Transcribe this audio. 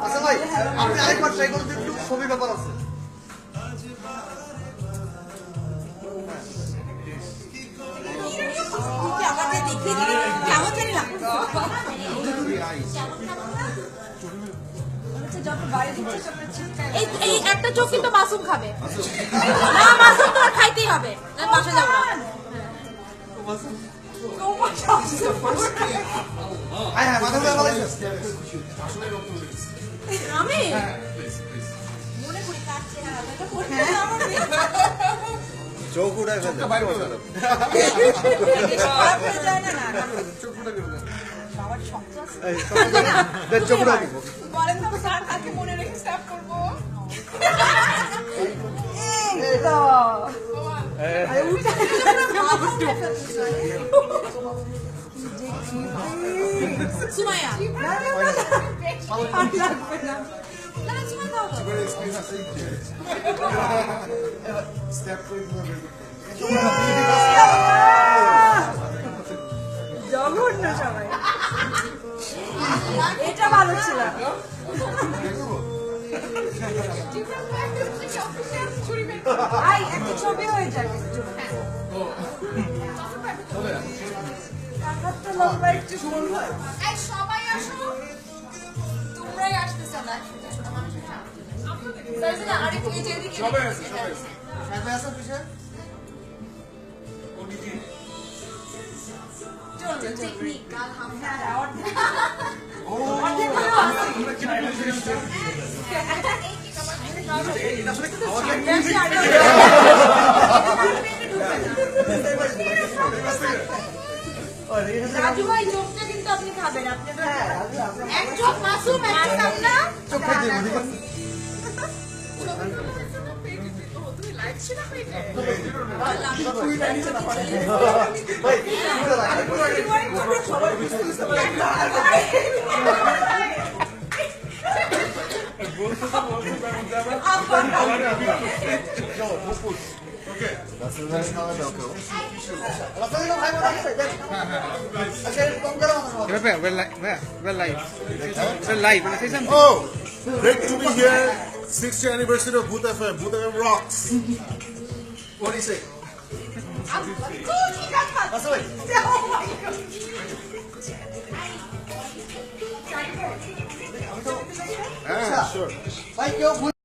আচ্ছা ভাই, আপনি আরেকবার ট্রাই করতে একটু ছবি ব্যাপার আছে। এই একটা চোখ কিন্তু মাসুম খাবে না, মাসুম তো আর খাইতেই হবে, বাসা যাবো না। আমি মনে করি কাটছে না, চোখ উঠে বলেন তো স্যার কাকে মনে রেখে স্টাফ করবো। সুমাইয়া জঘন্য সবাই, এটা ভালো ছিল। একটা ছবি হয়ে যাবে, একটু সবাই আসো, তোমরাই আসতেছ না আরেকটু যেদিকে রাজু ভাই চোখটা কিন্তু আপনি খাবেন, আপনি এক চোখ মাসুম এক চোখ না চোখ খাইতে Oh, great to be here. 60th anniversary of Bhoot FM. Bhoot FM rocks. What do you say? Yeah, sure. Thank you.